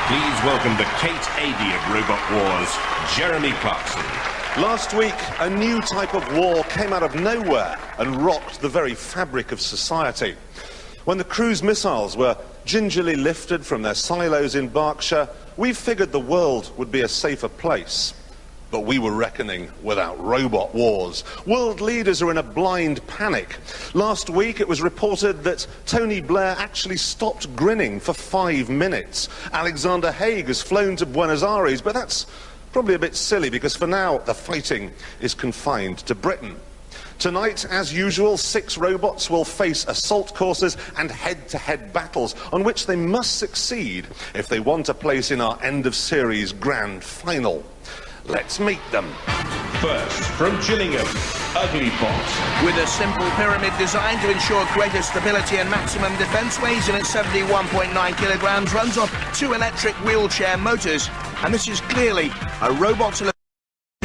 Please welcome the Kate Adie of Robot Wars, Jeremy Clarkson. Last week, a new type of war came out of nowhere and rocked the very fabric of society. When the cruise missiles were gingerly lifted from their silos in Berkshire, we figured the world would be a safer place. But we were reckoning without robot wars. World leaders are in a blind panic. Last week it was reported that Tony Blair actually stopped grinning for 5 minutes. Alexander Haig has flown to Buenos Aires, but that's probably a bit silly because for now the fighting is confined to Britain. Tonight, as usual, 6 robots will face assault courses and head-to-head battles on which they must succeed if they want a place in our end-of-series grand final. Let's meet them. First, from Gillingham, Uglybot. With a simple pyramid design to ensure greater stability and maximum defence, weighs in at 71.9 kilograms, runs off 2 electric wheelchair motors, and this is clearly a robot to look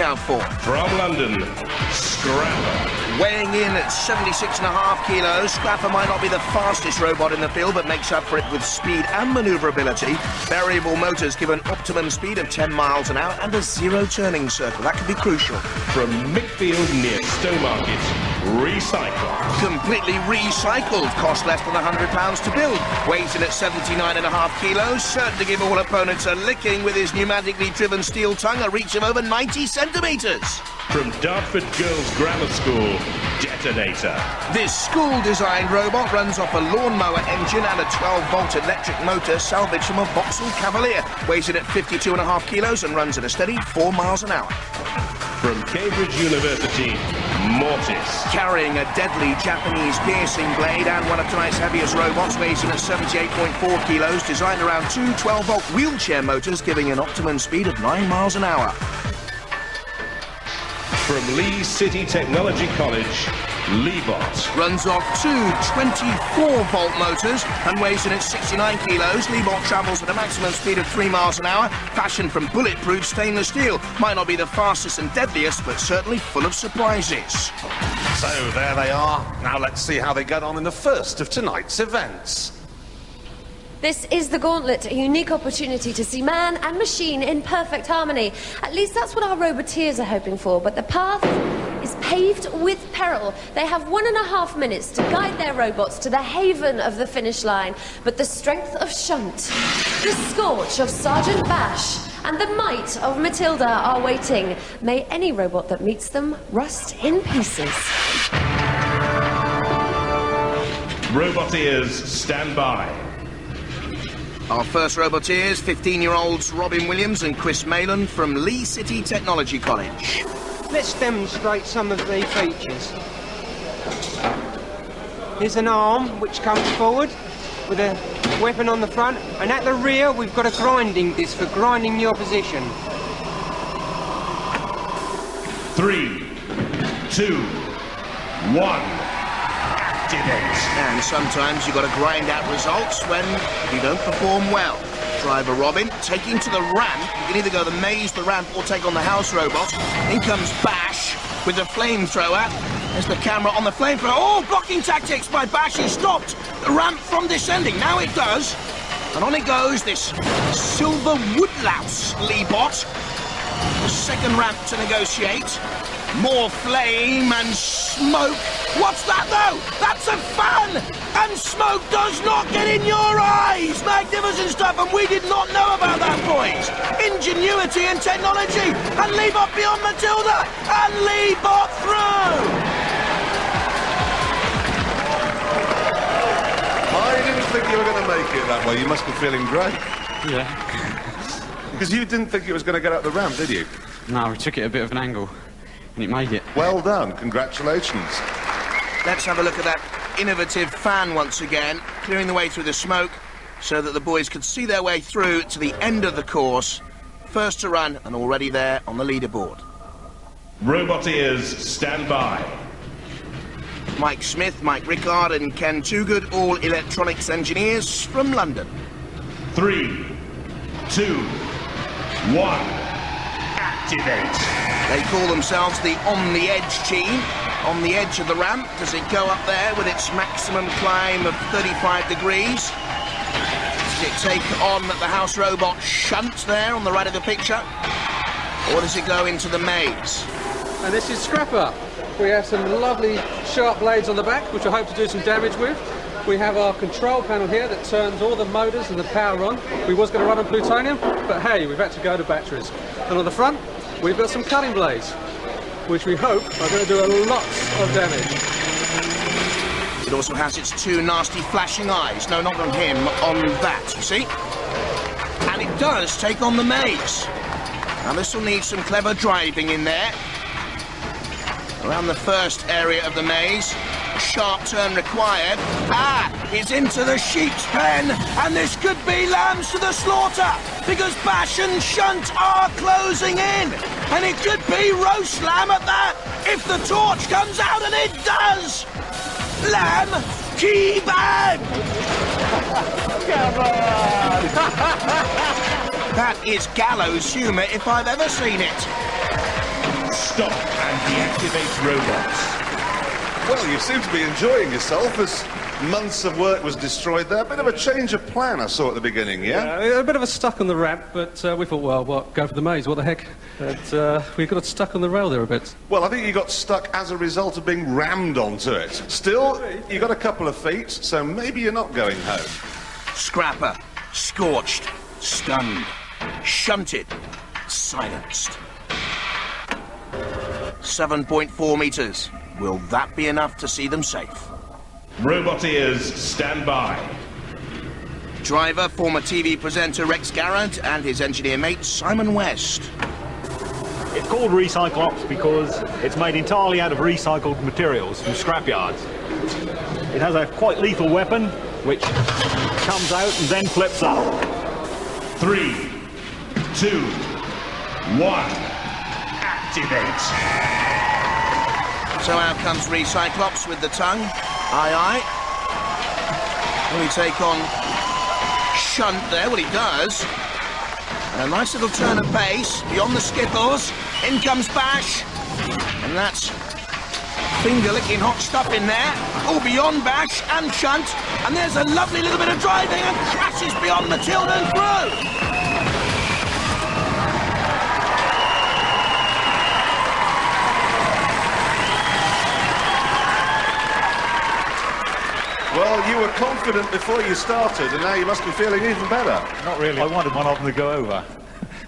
out for. From London, Scrapper. Weighing in at 76.5 kilos, Scrapper might not be the fastest robot in the field, but makes up for it with speed and manoeuvrability. Variable motors give an optimum speed of 10 miles an hour and a 0 turning circle. That could be crucial. From Mickfield near Stowmarket, Recycle. Completely recycled, cost less than £100 to build. Weighs in at 79.5 kilos, certain to give all opponents a licking with his pneumatically driven steel tongue, a reach of over 90 centimetres. From Dartford Girls Grammar School, Detonator. This school-designed robot runs off a lawnmower engine and a 12-volt electric motor salvaged from a Vauxhall Cavalier. Weighs in at 52.5 kilos and runs at a steady 4 miles an hour. From Cambridge University, Mortis. Carrying a deadly Japanese piercing blade and one of tonight's heaviest robots, weighs in at 78.4 kilos, designed around 2 12-volt wheelchair motors, giving an optimum speed of 9 miles an hour. From Lee City Technology College, Leebot. Runs off 2 24-volt motors and weighs in at 69 kilos. Leebot travels at a maximum speed of 3 miles an hour, fashioned from bulletproof stainless steel. Might not be the fastest and deadliest, but certainly full of surprises. So there they are. Now let's see how they get on in the first of tonight's events. This is the Gauntlet, a unique opportunity to see man and machine in perfect harmony. At least that's what our Roboteers are hoping for, but the path is paved with peril. They have 1.5 minutes to guide their robots to the haven of the finish line, but the strength of Shunt, the scorch of Sergeant Bash, and the might of Matilda are waiting. May any robot that meets them rust in pieces. Roboteers, stand by. Our first Roboteers, 15-year-olds Robin Williams and Chris Malan from Lee City Technology College. Let's demonstrate some of the features. Here's an arm which comes forward with a weapon on the front, and at the rear we've got a grinding disc for grinding the opposition. 3, 2, 1. Activate. And sometimes you've got to grind out results when you don't perform well. Driver Robin taking to the ramp. You can either go the maze, the ramp, or take on the house robot. In comes Bash with the flamethrower. There's the camera on the flamethrower. Oh, blocking tactics by Bash, who stopped the ramp from descending. Now it does. And on it goes, this silver woodlouse Leebot. The second ramp to negotiate. More flame and smoke. What's that, though? That's a fan! And smoke does not get in your eyes! Magnificent stuff, and we did not know about that, boys! Ingenuity and technology! And Leebot beyond Matilda! And Leebot through! I didn't think you were going to make it that way. You must be feeling great. Yeah. Because you didn't think it was going to get up the ramp, did you? No, we took it a bit of an angle, and it made it. Well done. Congratulations. Let's have a look at that innovative fan once again, clearing the way through the smoke so that the boys could see their way through to the end of the course. First to run and already there on the leaderboard. Roboteers, stand by. Mike Smith, Mike Rickard and Ken Toogood, all electronics engineers from London. 3, 2, 1. Activate. They call themselves the On the Edge team. On the edge of the ramp, does it go up there with its maximum climb of 35 degrees? Does it take on the house robot Shunt there on the right of the picture? Or does it go into the maze? And this is Scrapper. We have some lovely sharp blades on the back, which I hope to do some damage with. We have our control panel here that turns all the motors and the power on. We was going to run on plutonium, but hey, we've had to go to batteries. And on the front, we've got some cutting blades, which we hope are going to do a lot of damage. It also has its two nasty flashing eyes. No, not on him, on that, you see? And it does take on the maze. Now this will need some clever driving in there. Around the first area of the maze. Sharp turn required. It's into the sheep's pen, and this could be lambs to the slaughter, because Bash and Shunt are closing in, and it could be roast lamb at that, if the torch comes out, and it does! Lamb kebab! That is gallows humour if I've ever seen it. Stop and deactivate robots. Well, you seem to be enjoying yourself as months of work was destroyed there. A bit of a change of plan I saw at the beginning, yeah? A bit of a stuck on the ramp, but we thought, well, what, go for the maze, what the heck? But we got stuck on the rail there a bit. Well, I think you got stuck as a result of being rammed onto it. Still, you got a couple of feet, so maybe you're not going home. Scrapper, scorched, stunned, shunted, silenced. 7.4 metres. Will that be enough to see them safe? Roboteers, stand by. Driver, former TV presenter Rex Garrett and his engineer mate Simon West. It's called Recyclops because it's made entirely out of recycled materials from scrapyards. It has a quite lethal weapon which comes out and then flips up. 3, 2, 1. Activate. So out comes Recyclops with the tongue. Aye, aye. Will he take on Shunt there? Well, he does. And a nice little turn of pace beyond the skittles. In comes Bash. And that's finger-licking hot stuff in there. All beyond Bash and Shunt. And there's a lovely little bit of driving and crashes beyond Matilda and through. Well, you were confident before you started, and now you must be feeling even better. Not really. I wanted one of them to go over.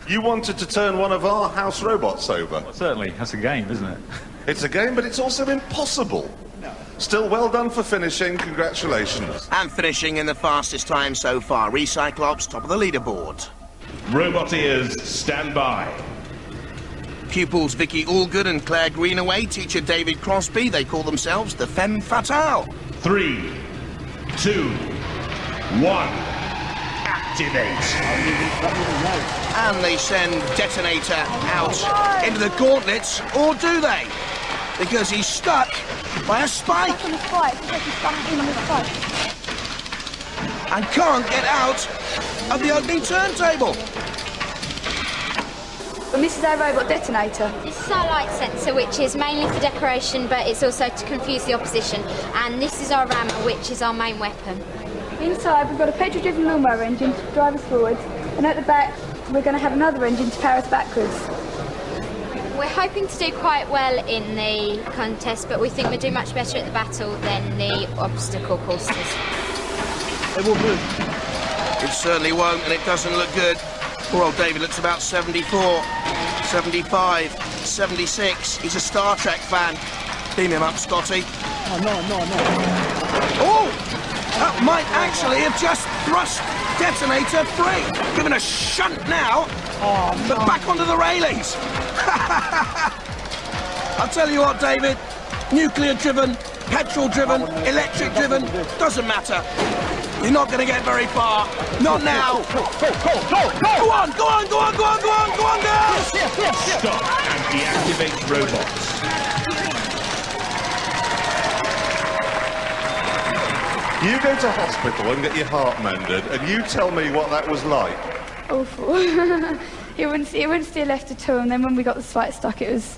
You wanted to turn one of our house robots over. Well, certainly. That's a game, isn't it? It's a game, but it's also impossible. No. Still, well done for finishing. Congratulations. And finishing in the fastest time so far. Recyclops, top of the leaderboard. Roboteers, stand by. Pupils Vicky Allgood and Claire Greenaway, teacher David Crosby, they call themselves the Femme Fatale. 3, 2, 1. Activate. And they send Detonator out into the gauntlets, or do they? Because he's stuck by a spike. Stuck on the spike. He's stuck in on the spike. And can't get out of the ugly turntable. And this is our robot detonator. This is our light sensor, which is mainly for decoration, but it's also to confuse the opposition. And this is our rammer, which is our main weapon. Inside, we've got a petrol-driven lawnmower engine to drive us forwards, and at the back, we're going to have another engine to power us backwards. We're hoping to do quite well in the contest, but we think we'll do much better at the battle than the obstacle courses. It will do. It certainly won't, and it doesn't look good. Poor old David looks about 74, 75, 76. He's a Star Trek fan. Beam him up, Scotty. Oh, no. Oh! That might actually have just thrust Detonator free. Given a shunt now, but back onto the railings. I'll tell you what, David. Nuclear-driven, petrol-driven, electric-driven, doesn't matter. You're not going to get very far. Not now. Go on, girls! Stop and deactivate robots. You go to hospital and get your heart mended, and you tell me what that was like. Awful. it wouldn't steer left at all, and then when we got the spike stuck, it's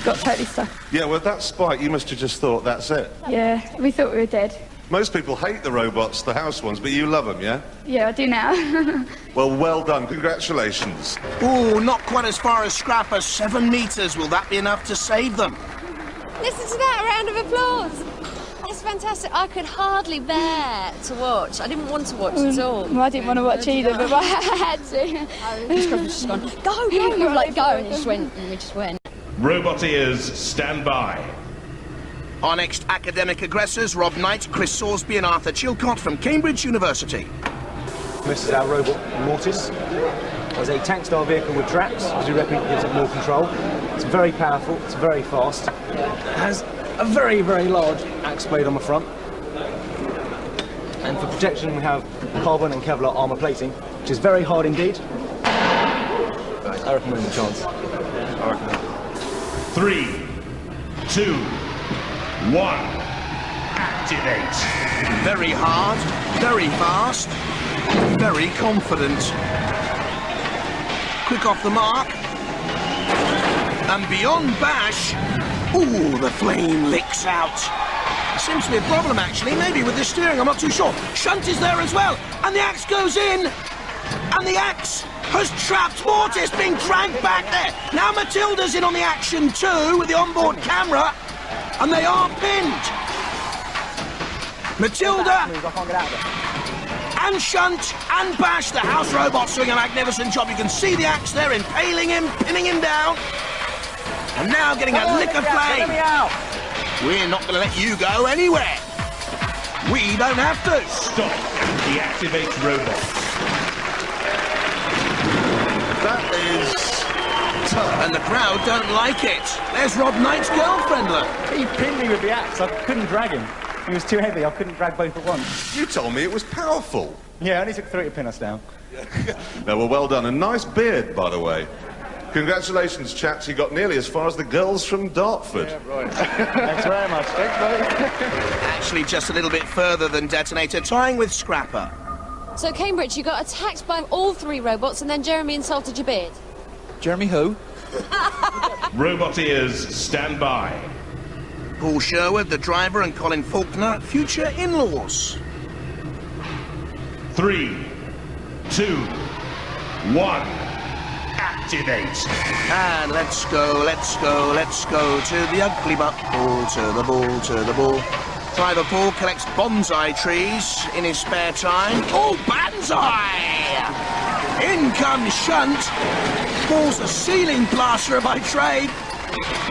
got totally stuck. Yeah, well, that spike, you must have just thought, that's it. Yeah, we thought we were dead. Most people hate the robots, the house ones, but you love them, yeah? Yeah, I do now. Well done. Congratulations. Ooh, not quite as far as Scrapper. 7 metres. Will that be enough to save them? Listen to that, a round of applause. That's fantastic. I could hardly bear to watch. I didn't want to watch at all. Well, I didn't want to watch either, but I had to. This girl was just gone, go, go, we were like, go, and we just went. Roboteers, stand by. Our next academic aggressors, Rob Knight, Chris Sorsby and Arthur Chilcott from Cambridge University. This is our robot Mortis. It's a tank-style vehicle with traps, because we reckon it gives it more control. It's very powerful, it's very fast. It has a very, very large axe blade on the front. And for protection we have carbon and Kevlar armour plating, which is very hard indeed. I reckon we're in the chance. I reckon. 3, 2, 1. Activate. Very hard, very fast, very confident. Quick off the mark. And beyond bash, ooh, the flame licks out. Seems to be a problem, actually, maybe with the steering, I'm not too sure. Shunt is there as well, and the axe goes in. And the axe has trapped Mortis, being dragged back there. Now Matilda's in on the action too, with the onboard camera. And they are pinned. Matilda and Shunt and Bash, the house robots, doing a magnificent job. You can see the axe there, impaling him, pinning him down. And now getting a lick of flame. We're not going to let you go anywhere. We don't have to. Stop. Deactivate robots. That is tough. And the crowd don't like it. There's Rob Knight's girlfriend, look. He pinned me with the axe, I couldn't drag him. He was too heavy, I couldn't drag both at once. You told me it was powerful. Yeah, it only took 3 to pin us down. No, well done. A nice beard, by the way. Congratulations, chaps. You got nearly as far as the girls from Dartford. Yeah, right. Thanks very much. Thanks, buddy. Actually, just a little bit further than Detonator, tying with Scrapper. So, Cambridge, you got attacked by all 3 robots and then Jeremy insulted your beard. Jeremy who? Roboteers, stand by. Paul Sherwood, the driver, and Colin Faulkner, future in-laws. 3, 2, 1. Activate. And let's go to the ugly butt. Ball to the ball, to the ball. Driver Paul collects bonsai trees in his spare time. Oh, banzai! In comes Shunt. Paul's a ceiling plasterer by trade.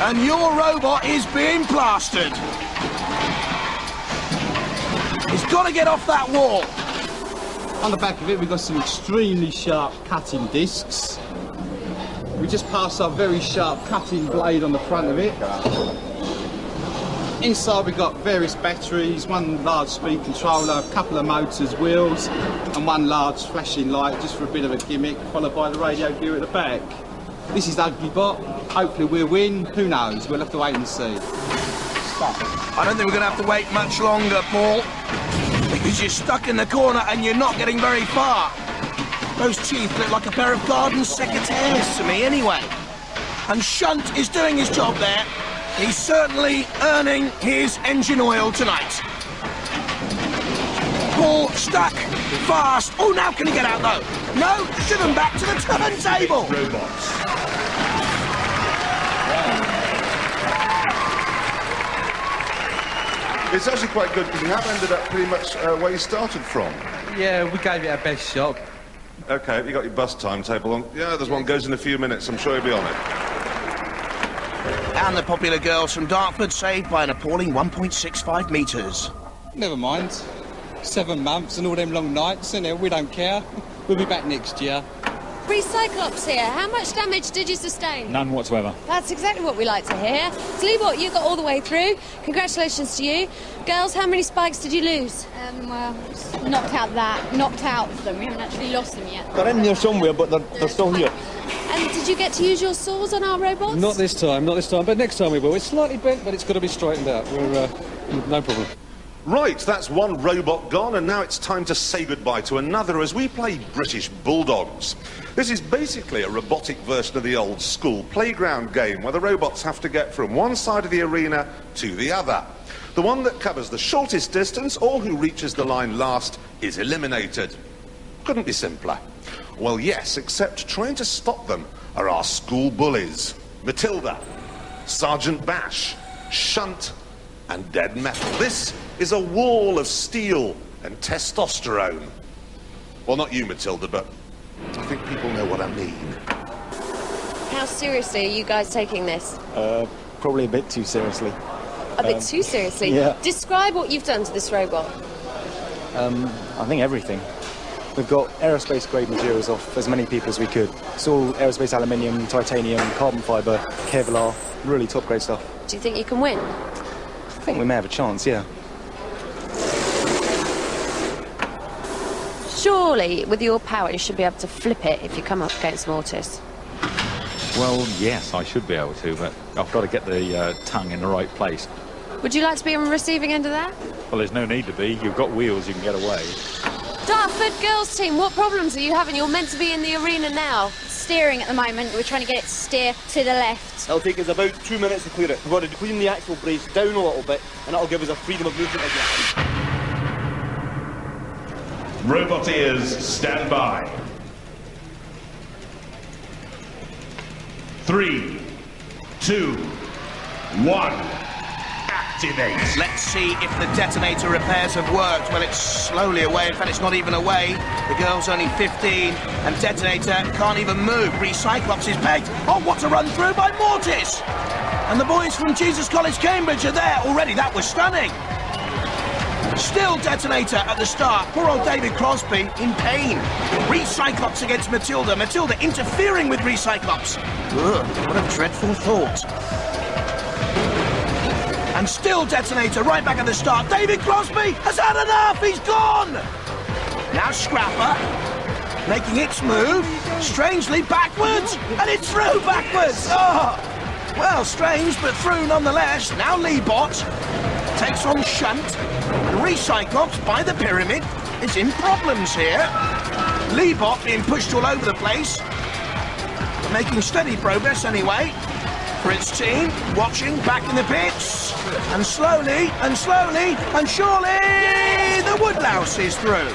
And your robot is being plastered. He's got to get off that wall. On the back of it, we've got some extremely sharp cutting discs. We just passed our very sharp cutting blade on the front of it. Inside we've got various batteries, one large speed controller, a couple of motors, wheels, and one large flashing light just for a bit of a gimmick, followed by the radio gear at the back. This is Ugly Bot. Hopefully we'll win. Who knows? We'll have to wait and see. I don't think we're going to have to wait much longer, Paul, because you're stuck in the corner and you're not getting very far. Those teeth look like a pair of garden secateurs to me anyway. And Shunt is doing his job there. He's certainly earning his engine oil tonight. Paul stuck fast. Oh, now can he get out though? No, driven back to the turntable. Robots. It's actually quite good because you have ended up pretty much where you started from. Yeah, we gave it our best shot. OK, have you got your bus timetable on? Yeah, there's one goes in a few minutes. I'm sure you'll be on it. And the popular girls from Dartford saved by an appalling 1.65 metres. Never mind. 7 months and all them long nights, innit? We don't care. We'll be back next year. Recyclops here. How much damage did you sustain? None whatsoever. That's exactly what we like to hear. Tell you what, you got all the way through. Congratulations to you. Girls, how many spikes did you lose? Well, just knocked out them. We haven't actually lost them yet. They're in there somewhere, but they're still here. And did you get to use your saws on our robots? Not this time, but next time we will. It's slightly bent, but it's got to be straightened out. We're no problem. Right, that's one robot gone, and now it's time to say goodbye to another as we play British Bulldogs. This is basically a robotic version of the old school playground game where the robots have to get from one side of the arena to the other. The one that covers the shortest distance or who reaches the line last is eliminated. Couldn't be simpler. Well, yes, except trying to stop them are our school bullies. Matilda, Sergeant Bash, Shunt, and Dead Metal. This is a wall of steel and testosterone. Well, not you, Matilda, but I think people know what I mean. How seriously are you guys taking this? Probably a bit too seriously. A bit too seriously? Yeah. Describe what you've done to this robot. I think everything. We've got aerospace-grade materials off as many people as we could. It's all aerospace aluminium, titanium, carbon fibre, Kevlar, really top-grade stuff. Do you think you can win? I think we may have a chance, yeah. Surely, with your power, you should be able to flip it if you come up against Mortis. Well, yes, I should be able to, but I've got to get the tongue in the right place. Would you like to be on the receiving end of that? Well, there's no need to be. You've got wheels, you can get away. Dartford girls team, what problems are you having? You're meant to be in the arena now. Steering at the moment, we're trying to get it to steer to the left. It'll take us about 2 minutes to clear it. We've got to clean the axle brace down a little bit, and that'll give us a freedom of movement again. Roboteers, stand by. 3, 2, 1. Activate. Let's see if the detonator repairs have worked. Well, it's slowly away. In fact, it's not even away. The girl's only 15, and detonator can't even move. Recyclops is pegged. Oh, what a run through by Mortis! And the boys from Jesus College, Cambridge are there already. That was stunning. Still detonator at the start. Poor old David Crosby in pain. Recyclops against Matilda. Matilda interfering with Recyclops. Ugh, what a dreadful thought. And still detonator right back at the start. David Crosby has had enough. He's gone. Now Scrapper making its move. Strangely backwards. And it's through backwards. Oh, well, strange, but through nonetheless. Now Leebot takes on Shunt. And Recyclops by the pyramid is in problems here. Leebot being pushed all over the place. But making steady progress anyway. For its team, watching back in the pits, and slowly, and slowly, and surely, the Woodlouse is through.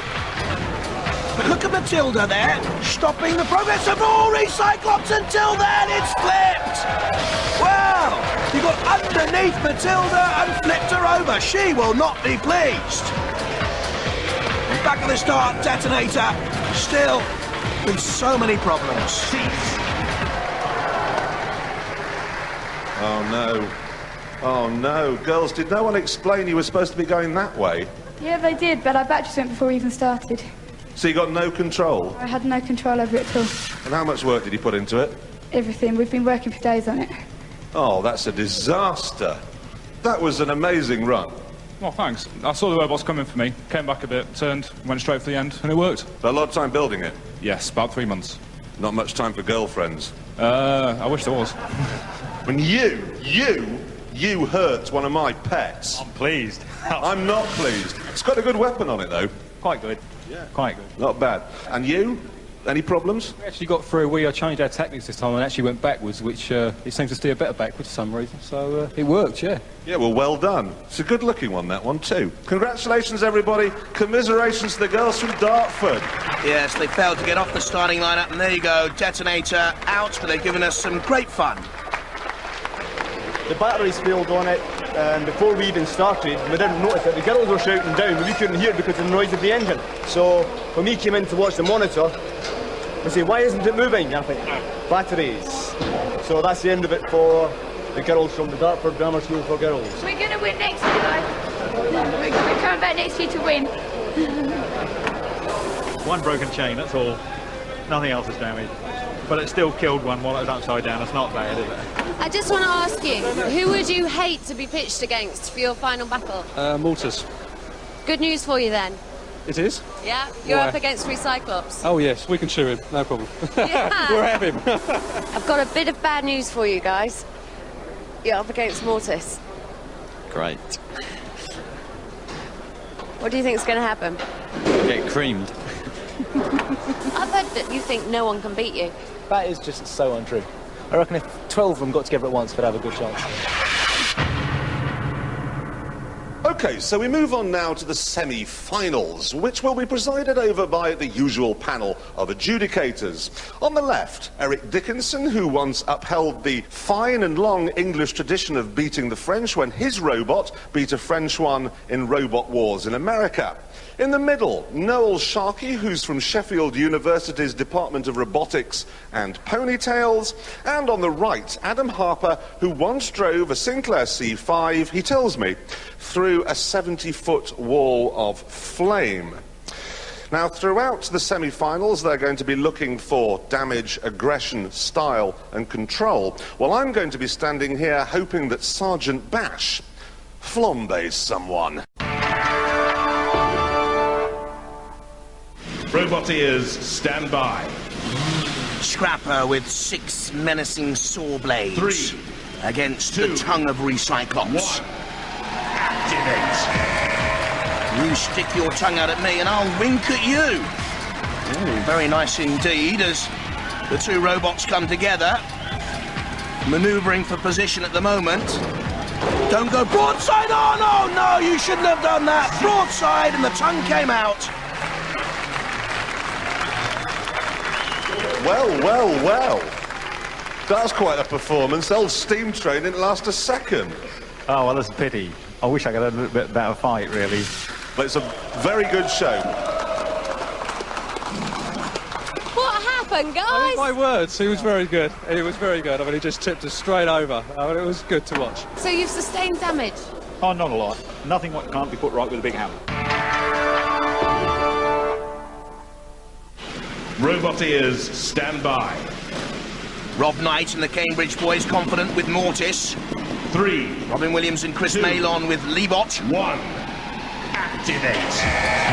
But look at Matilda there, stopping the progress of all Recyclops. Until then, it's flipped. Well, you got underneath Matilda and flipped her over. She will not be pleased. And back at the start, detonator, still with so many problems. Oh no. Oh no. Girls, did no one explain you were supposed to be going that way? Yeah, they did, but our batteries went before we even started. So you got no control? I had no control over it at all. And how much work did you put into it? Everything. We've been working for days on it. Oh, that's a disaster. That was an amazing run. Well, thanks. I saw the robots coming for me, came back a bit, turned, went straight for the end, and it worked. A lot of time building it? Yes, about 3 months. Not much time for girlfriends? I wish there was. And you hurt one of my pets. I'm pleased. I'm not pleased. It's got a good weapon on it, though. Quite good. Yeah. Quite good. Not bad. And you? Any problems? We actually got through. We changed our tactics this time and actually went backwards, which it seems to steer better backwards for some reason. So it worked, yeah. Yeah, well, well done. It's a good-looking one, that one, too. Congratulations, everybody. Commiserations to the girls from Dartford. Yes, they failed to get off the starting lineup, and there you go. Detonator out, but they've given us some great fun. The batteries failed on it, and before we even started, we didn't notice that the girls were shouting down, but we couldn't hear it because of the noise of the engine. So when we came in to watch the monitor, we say, why isn't it moving? And I think, batteries. So that's the end of it for the girls from the Dartford Grammar School for Girls. We're going to win next year, though. We're coming back next year to win. One broken chain, that's all. Nothing else is damaged. But it still killed one while it was upside down. It's not bad, is it? I just want to ask you, who would you hate to be pitched against for your final battle? Mortis. Good news for you then. It is? Yeah? You're Why? up against Recyclops. Oh yes, we can cheer him, no problem. Yeah. We'll have him. I've got a bit of bad news for you guys. You're up against Mortis. Great. What do you think's going to happen? Get creamed. I've heard that you think no one can beat you. That is just so untrue. I reckon if 12 of them got together at once, we'd have a good chance. OK, so we move on now to the semi-finals, which will be presided over by the usual panel of adjudicators. On the left, Eric Dickinson, who once upheld the fine and long English tradition of beating the French when his robot beat a French one in Robot Wars in America. In the middle, Noel Sharkey, who's from Sheffield University's Department of Robotics and Ponytails. And on the right, Adam Harper, who once drove a Sinclair C5, he tells me, through a 70-foot wall of flame. Now, throughout the semi-finals, they're going to be looking for damage, aggression, style and control. Well, I'm going to be standing here hoping that Sergeant Bash flambés someone. Roboteers, stand by. Scrapper with 6 menacing saw blades. 3 against 2 the tongue of Recyclops. 1. Activate. You stick your tongue out at me and I'll wink at you. Ooh, very nice indeed as the two robots come together. Manoeuvring for position at the moment. Don't go broadside on! Oh no, you shouldn't have done that. Broadside and the tongue came out. Well, well, well. That's quite a performance. Old steam train didn't last a second. Oh, well, that's a pity. I wish I could have a little bit better fight, really. But it's a very good show. What happened, guys? I mean, my words, he was very good. He was very good. I mean, he just tipped us straight over. I mean, it was good to watch. So you've sustained damage? Oh, not a lot. Nothing what can't be put right with a big hammer. Roboteers, stand by. Rob Knight and the Cambridge boys confident with Mortis. 3 Robin Williams and Chris 2 Malon with Leebot. 1. Activate.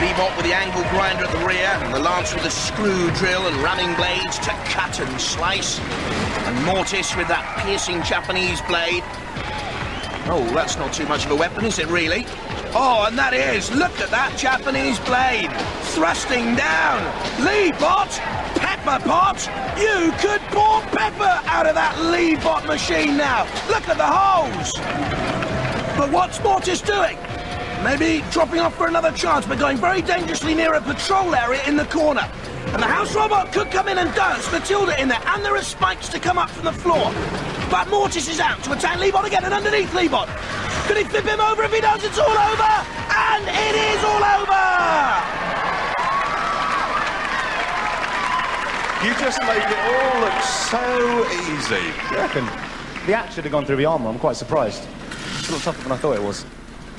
Leebot with the angle grinder at the rear, and the Lance with the screw drill and ramming blades to cut and slice. And Mortis with that piercing Japanese blade. Oh, that's not too much of a weapon, is it really? Oh, and that is, look at that Japanese blade, thrusting down. Leebot, pepper pot, you could pour pepper out of that Leebot machine now. Look at the holes. But what's Mortis doing? Maybe dropping off for another chance, but going very dangerously near a patrol area in the corner. And the house robot could come in and dance Matilda in there, and there are spikes to come up from the floor. But Mortis is out to attack Leebot again, and underneath Leebot. Could he flip him over? If he does, it's all over! And it is all over! You just make it all look so easy. I reckon the axe should have gone through the armour. I'm quite surprised. It's a little tougher than I thought it was.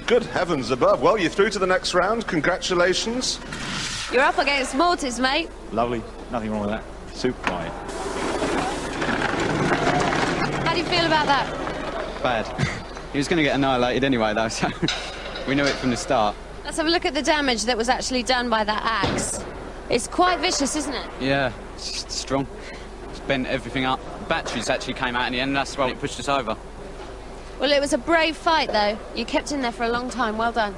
Good heavens above. Well, you're through to the next round. Congratulations. You're up against Mortis, mate. Lovely. Nothing wrong with that. Super quiet. How do you feel about that? Bad. He was going to get annihilated anyway, though, so we knew it from the start. Let's have a look at the damage that was actually done by that axe. It's quite vicious, isn't it? Yeah, it's just strong. It's bent everything up. Batteries actually came out in the end, and that's why it pushed us over. Well, it was a brave fight, though. You kept in there for a long time. Well done.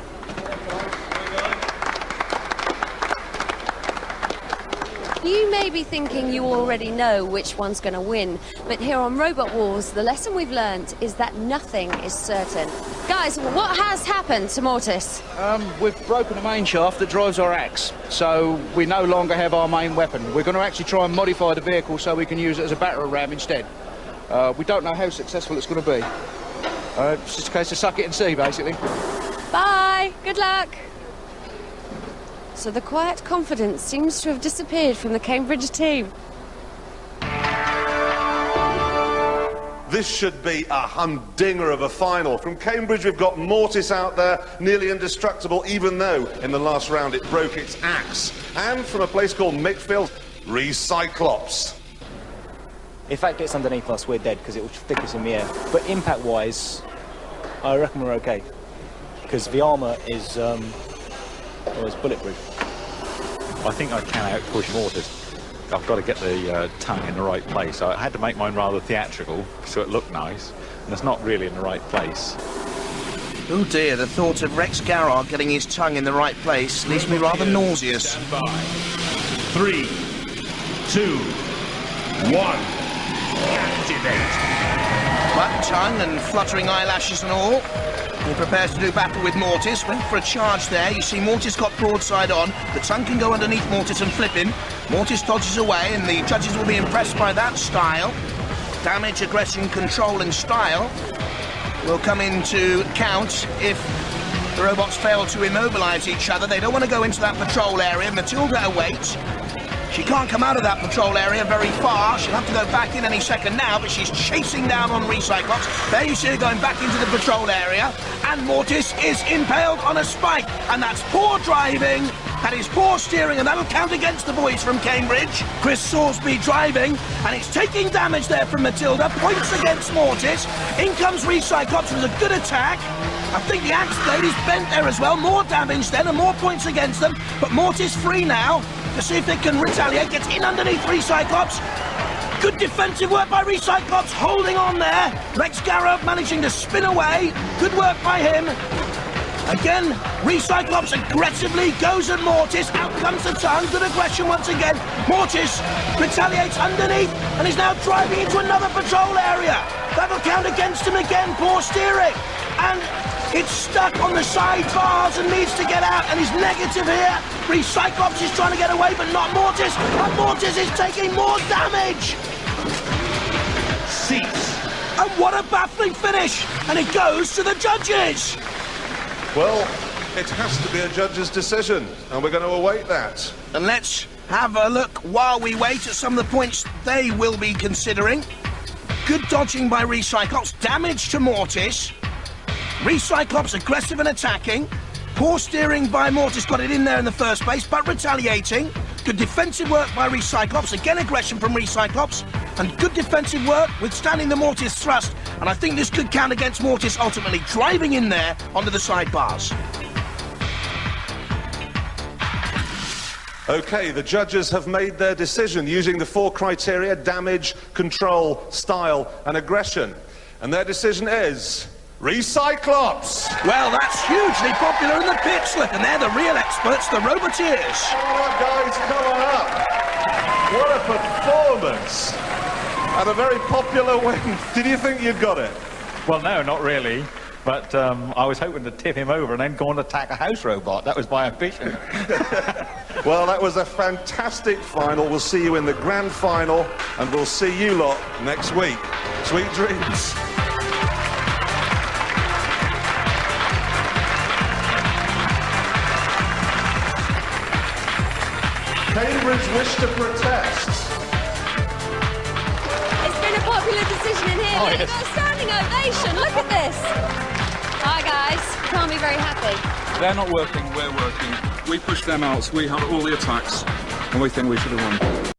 You may be thinking you already know which one's going to win, but here on Robot Wars, the lesson we've learned is that nothing is certain. Guys, what has happened to Mortis? We've broken the main shaft that drives our axe, so we no longer have our main weapon. We're going to actually try and modify the vehicle so we can use it as a battering ram instead. We don't know how successful it's going to be. It's just a case of suck it and see, basically. Bye. Good luck. So the quiet confidence seems to have disappeared from the Cambridge team. This should be a humdinger of a final. From Cambridge, we've got Mortis out there, nearly indestructible, even though in the last round it broke its axe. And from a place called Mickfield, Recyclops. If that gets underneath us, we're dead because it will stick us in the air. But impact-wise, I reckon we're okay because the armour is bulletproof. I think I can out-push Mortis. I've got to get the tongue in the right place. I had to make mine rather theatrical so it looked nice, and it's not really in the right place. Oh dear, the thought of Rex Garrard getting his tongue in the right place leaves me rather nauseous. 3, 2, 1. Activate. But tongue and fluttering eyelashes and all, he prepares to do battle with Mortis. Went for a charge there. You see Mortis got broadside on. The tongue can go underneath Mortis and flip him. Mortis dodges away, and the judges will be impressed by that style. Damage, aggression, control and style will come into count if the robots fail to immobilise each other. They don't want to go into that patrol area. Matilda awaits. She can't come out of that patrol area very far. She'll have to go back in any second now, but she's chasing down on Recyclops. There you see her going back into the patrol area, and Mortis is impaled on a spike, and that's poor driving, that is poor steering, and that'll count against the boys from Cambridge. Chris Salisbury driving, and it's taking damage there from Matilda. Points against Mortis. In comes Recyclops with a good attack. I think the axe blade is bent there as well. More damage then, and more points against them. But Mortis free now to see if they can retaliate. Gets in underneath Recyclops. Good defensive work by Recyclops, holding on there. Lex Garrow managing to spin away. Good work by him. Again, Recyclops aggressively goes at Mortis. Out comes the tongue. Good aggression once again. Mortis retaliates underneath and is now driving into another patrol area. That'll count against him again. Poor steering. And it's stuck on the side bars and needs to get out, and he's negative here. Recyclops is trying to get away, but not Mortis. And Mortis is taking more damage. Cease. And what a baffling finish. And it goes to the judges. Well, it has to be a judge's decision, and we're going to await that. And let's have a look while we wait at some of the points they will be considering. Good dodging by Recyclops, damage to Mortis. Recyclops aggressive and attacking. Poor steering by Mortis, got it in there in the first place, but retaliating. Good defensive work by Recyclops, again aggression from Recyclops, and good defensive work withstanding the Mortis thrust. And I think this could count against Mortis ultimately driving in there onto the sidebars. OK, the judges have made their decision using the 4 criteria: damage, control, style and aggression. And their decision is Recyclops! Well, that's hugely popular in the pits. Look, and they're the real experts, the Roboteers. Come on, guys, come on up. What a performance. And a very popular win. Did you think you'd got it? Well, no, not really. But I was hoping to tip him over and then go and attack a house robot. That was my ambition. Well, that was a fantastic final. We'll see you in the grand final, and we'll see you lot next week. Sweet dreams. Cambridge wish to protest. It's been a popular decision in here. We've got a standing ovation. Look at this. Hi, guys. Can't be very happy. They're not working, we're working. We pushed them out, so we had all the attacks, and we think we should have won.